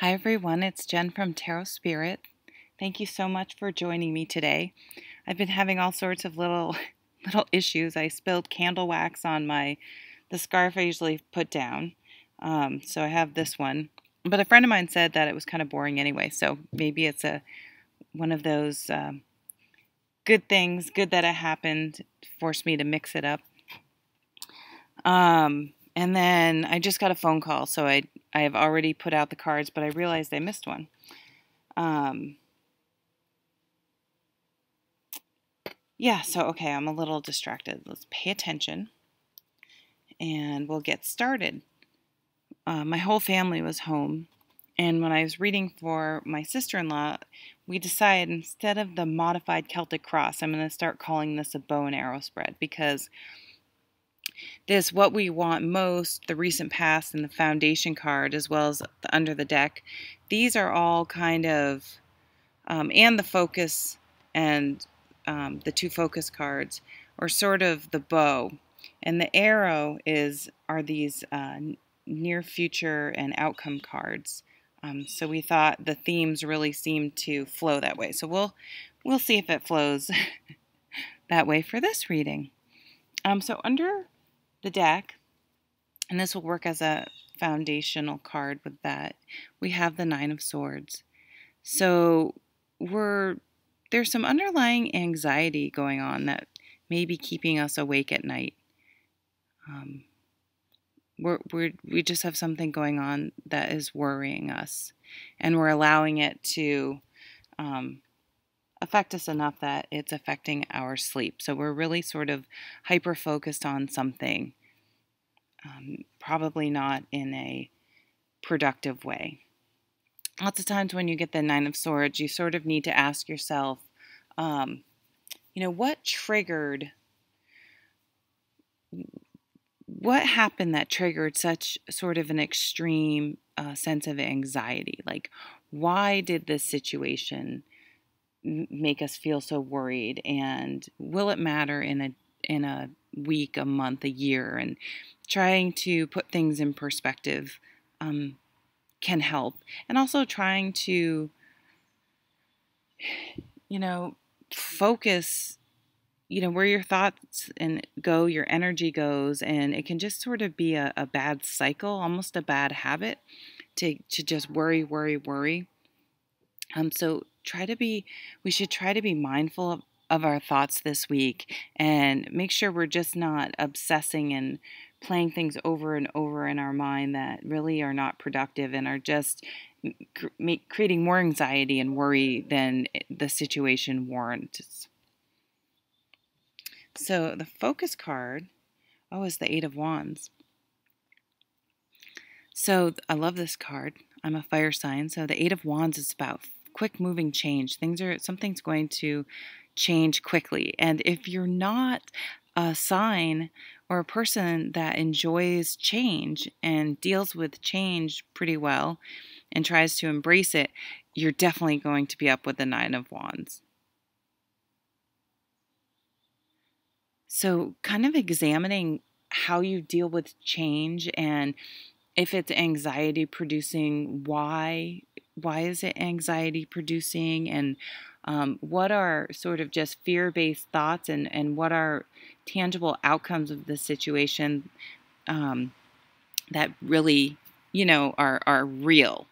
Hi everyone, it's Jen from Tarot Spirit. Thank you so much for joining me today. I've been having all sorts of little little issues. I spilled candle wax on the scarf I usually put down. So I have this one. But a friend of mine said that it was kind of boring anyway, so maybe it's one of those good things, good that it happened, forced me to mix it up. And then I just got a phone call, so I have already put out the cards, but I realized I missed one. Yeah, so okay, I'm a little distracted. Let's pay attention and we'll get started. My whole family was home, and when I was reading for my sister-in-law, we decided instead of the modified Celtic cross, I'm going to start calling this a bow and arrow spread because this what we want most, the recent past and the foundation card, as well as the under the deck, these are all kind of, and the focus and the two focus cards are sort of the bow, and the arrow are these near future and outcome cards. So we thought the themes really seemed to flow that way. So we'll see if it flows that way for this reading. So under the deck, and this will work as a foundational card with that, we have the Nine of Swords. So there's some underlying anxiety going on that may be keeping us awake at night. We just have something going on that is worrying us, and we're allowing it to affect us enough that it's affecting our sleep. So we're really sort of hyper focused on something, probably not in a productive way. Lots of times when you get the Nine of Swords, you sort of need to ask yourself, what happened that triggered such sort of an extreme sense of anxiety? Like, why did this situation make us feel so worried? And will it matter in a week, a month, a year? And trying to put things in perspective can help. And also trying to, focus where your thoughts your energy goes, and it can just sort of be a bad cycle, almost a bad habit to just worry, worry, worry. So we should try to be mindful of our thoughts this week and make sure we're just not obsessing and playing things over and over in our mind that really are not productive and are just creating more anxiety and worry than the situation warrants. So the focus card, is the Eight of Wands. So I love this card. I'm a fire sign. So the Eight of Wands is about quick moving change. Something's going to change quickly. And if you're not a sign or a person that enjoys change and deals with change pretty well and tries to embrace it, you're definitely going to be up with the Nine of Wands. So kind of examining how you deal with change, and if it's anxiety producing, why is it anxiety producing, and what are sort of just fear-based thoughts, and what are tangible outcomes of the situation that really, are real.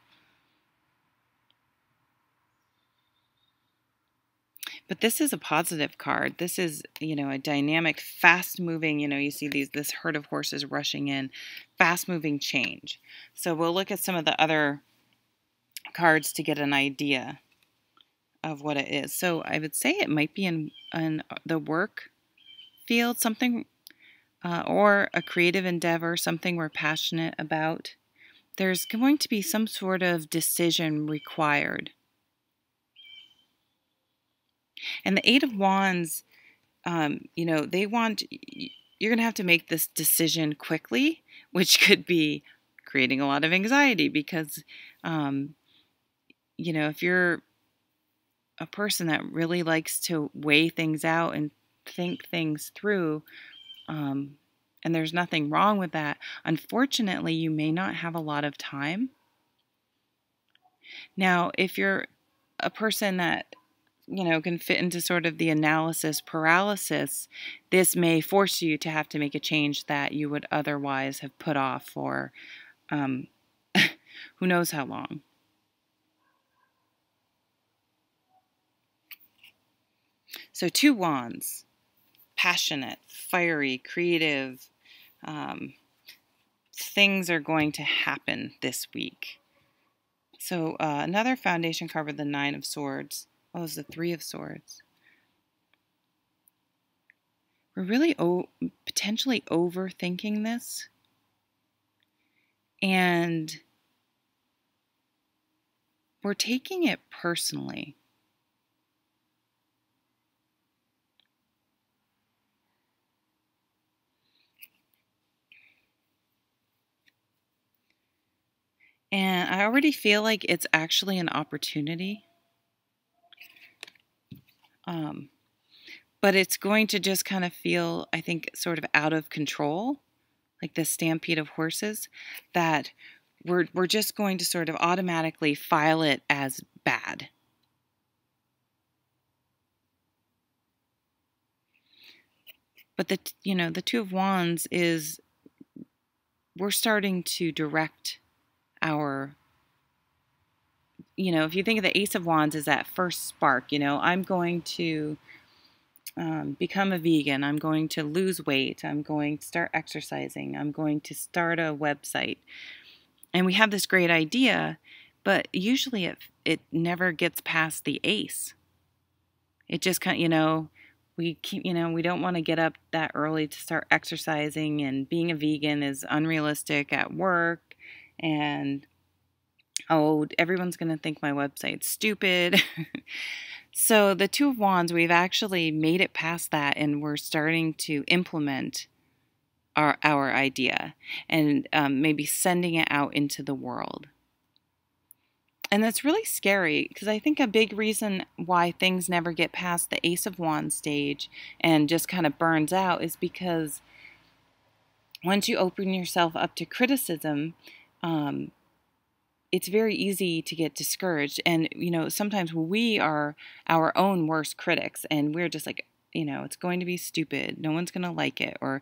But this is a positive card. This is, a dynamic, fast-moving, you see this herd of horses rushing in, fast-moving change. So we'll look at some of the other cards to get an idea of what it is. So I would say it might be in the work field, something, or a creative endeavor, something we're passionate about. There's going to be some sort of decision required. And the Eight of Wands, you're going to have to make this decision quickly, which could be creating a lot of anxiety because, if you're a person that really likes to weigh things out and think things through, and there's nothing wrong with that, unfortunately, you may not have a lot of time. Now, if you're a person that can fit into sort of the analysis paralysis, this may force you to have to make a change that you would otherwise have put off for who knows how long. So 2 wands, passionate, fiery, creative. Things are going to happen this week. So another foundation card with the 9 of Swords. Oh, it's the 3 of Swords. We're really potentially overthinking this. And we're taking it personally. And I already feel like it's actually an opportunity. But it's going to just kind of feel, I think, sort of out of control, like the stampede of horses, that we're just going to sort of automatically file it as bad. But the 2 of Wands is, we're starting to direct our, if you think of the Ace of Wands as that first spark, I'm going to become a vegan, I'm going to lose weight, I'm going to start exercising, I'm going to start a website. And we have this great idea, but usually it never gets past the ace. It just kind of, we keep, we don't want to get up that early to start exercising, and being a vegan is unrealistic at work, and everyone's going to think my website's stupid. So the 2 of Wands, we've actually made it past that, and we're starting to implement our idea, and maybe sending it out into the world. And that's really scary, because I think a big reason why things never get past the Ace of Wands stage and just kind of burns out is because once you open yourself up to criticism, it's very easy to get discouraged. And, sometimes we are our own worst critics, and we're just like, it's going to be stupid, no one's going to like it. Or,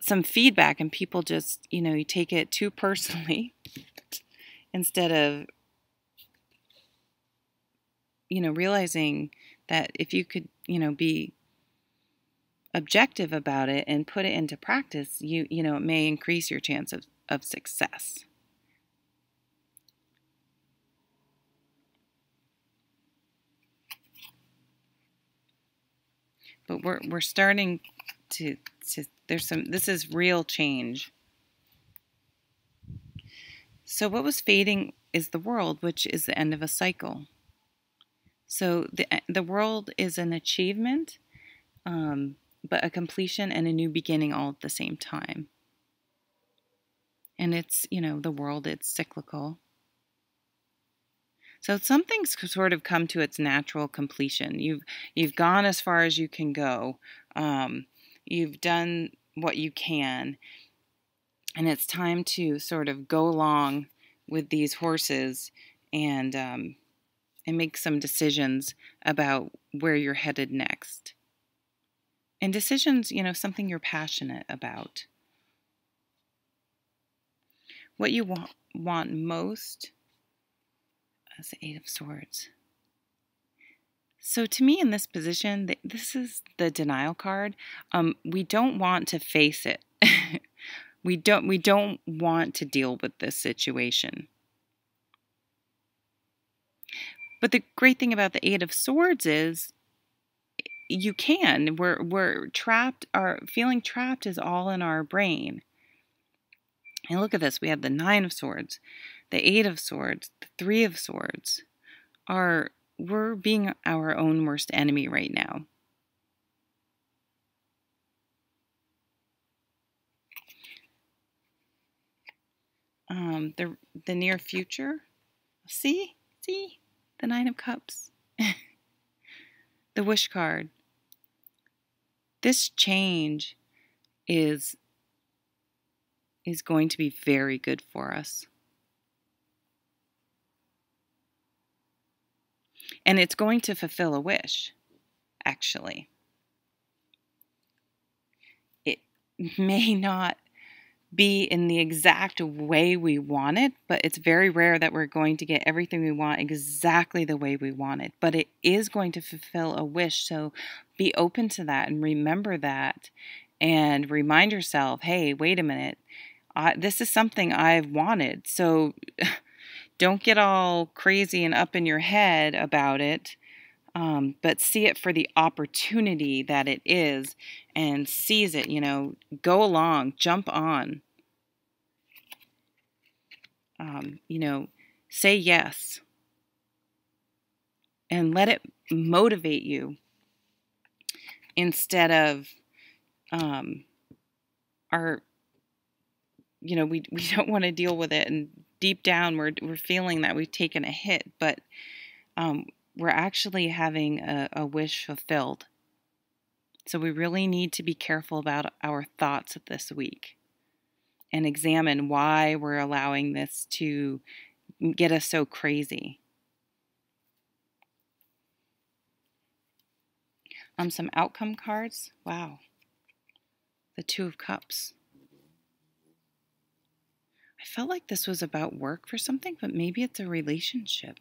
some feedback, and people just, you take it too personally instead of, realizing that if you could, be objective about it and put it into practice, it may increase your chance of success. But we're starting to this is real change. So what was fading is the world, which is the end of a cycle. So the world is an achievement, but a completion and a new beginning all at the same time. And it's, the world, it's cyclical. So something's sort of come to its natural completion. You've gone as far as you can go. You've done what you can. And it's time to sort of go along with these horses and make some decisions about where you're headed next. And decisions, something you're passionate about. What you want most is the 8 of Swords. So to me, in this position, this is the denial card. We don't want to face it. We don't want to deal with this situation. But the great thing about the 8 of Swords is you can. We're trapped. Our feeling trapped is all in our brain. And look at this. We have the 9 of Swords, the 8 of Swords, the 3 of Swords. We're being our own worst enemy right now. The near future. See, the 9 of Cups. The Wish card. This change is going to be very good for us. And it's going to fulfill a wish, actually. It may not be in the exact way we want it, but it's very rare that we're going to get everything we want exactly the way we want it. But it is going to fulfill a wish, so be open to that and remember that and remind yourself, hey, wait a minute, this is something I've wanted, so don't get all crazy and up in your head about it. But see it for the opportunity that it is and seize it, go along, jump on, say yes and let it motivate you instead of we don't want to deal with it. And deep down, we're feeling that we've taken a hit, but we're actually having a wish fulfilled. So we really need to be careful about our thoughts this week and examine why we're allowing this to get us so crazy. Some outcome cards. Wow. The Two of Cups. I felt like this was about work for something, but maybe it's a relationship.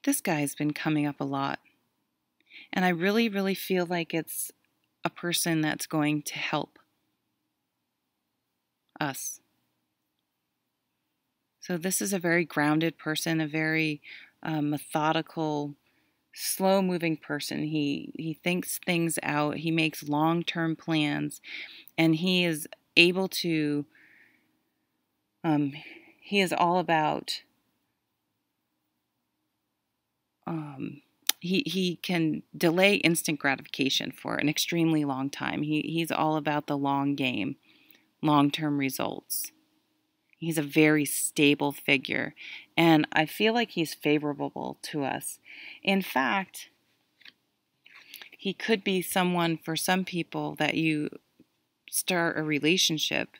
This guy's been coming up a lot. And I really, really feel like it's a person that's going to help us. So this is a very grounded person, a very methodical, slow-moving person. He thinks things out. He makes long-term plans, and he is able to. He is all about. He can delay instant gratification for an extremely long time. He's all about the long game, long-term results. He's a very stable figure, and I feel like he's favorable to us. In fact, he could be someone for some people that you start a relationship.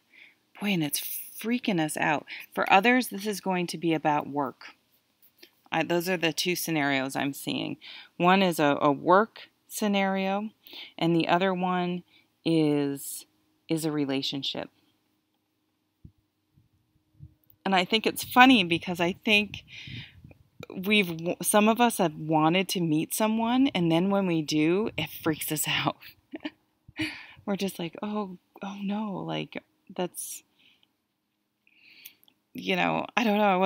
Boy, and it's freaking us out. For others, this is going to be about work. Those are the two scenarios I'm seeing. One is a work scenario, and the other one is a relationship. And I think it's funny because I think some of us have wanted to meet someone, and then when we do, it freaks us out. We're just like, oh no, like that's, I don't know.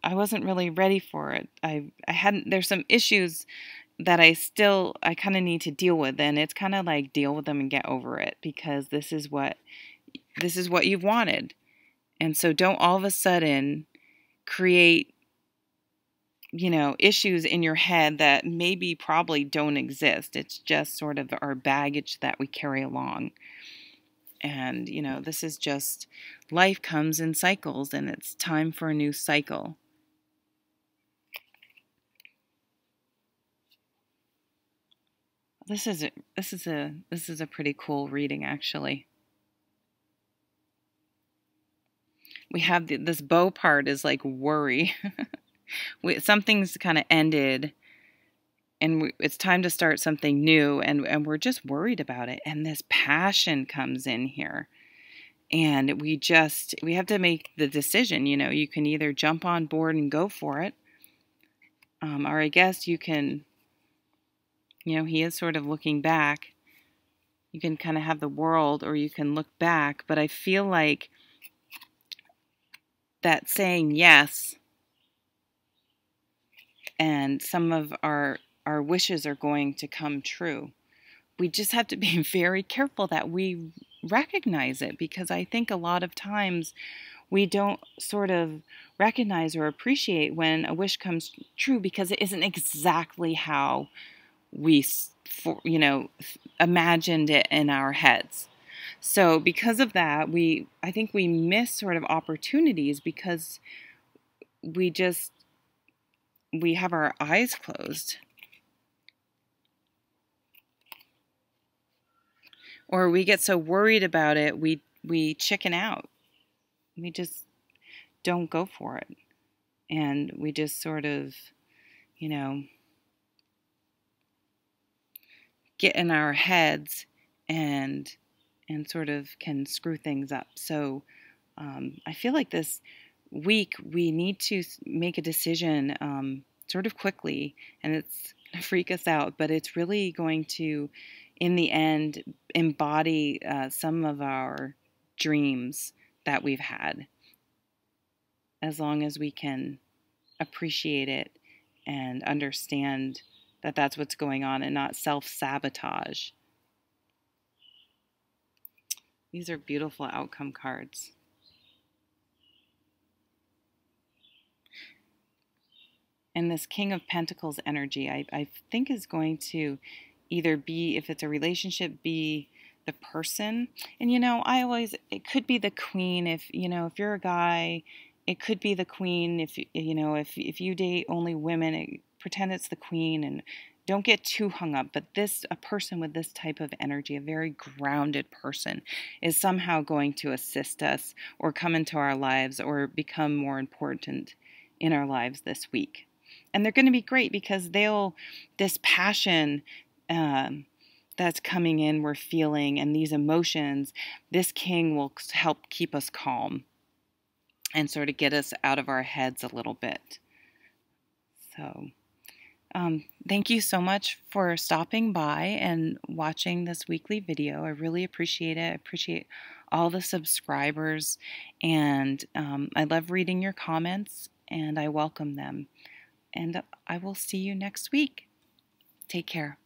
I wasn't really ready for it. There's some issues that I kind of need to deal with, and it's kind of like deal with them and get over it, because this is what you've wanted. And so don't all of a sudden create, issues in your head that probably don't exist. It's just sort of our baggage that we carry along. And, this is just, life comes in cycles, and it's time for a new cycle. This is a pretty cool reading, actually. We have this bow part is like worry. Something's kind of ended, and it's time to start something new, and we're just worried about it. And this passion comes in here, and we have to make the decision. You can either jump on board and go for it, or I guess you can. He is sort of looking back. You can kind of have the world, or you can look back. But I feel like that saying yes, and some of our wishes are going to come true. We just have to be very careful that we recognize it, because I think a lot of times we don't sort of recognize or appreciate when a wish comes true, because it isn't exactly how we imagined it in our heads. So because of that, I think we miss sort of opportunities because we have our eyes closed. Or we get so worried about it, we we chicken out. We just don't go for it. And we just sort of, get in our heads and sort of can screw things up. So I feel like this week we need to make a decision sort of quickly, and it's going to freak us out, but it's really going to, in the end, embody some of our dreams that we've had, as long as we can appreciate it and understand that that's what's going on and not self-sabotage. These are beautiful outcome cards. And this King of Pentacles energy, I think is going to either be, if it's a relationship, be the person. And it could be the queen. If you're a guy, it could be the queen. If you date only women, pretend it's the queen and don't get too hung up. But a person with this type of energy, a very grounded person, is somehow going to assist us or come into our lives or become more important in our lives this week. And they're going to be great because this passion that's coming in, we're feeling, and these emotions, this king will help keep us calm and sort of get us out of our heads a little bit. So thank you so much for stopping by and watching this weekly video. I really appreciate it. I appreciate all the subscribers, and I love reading your comments, and I welcome them. And I will see you next week. Take care.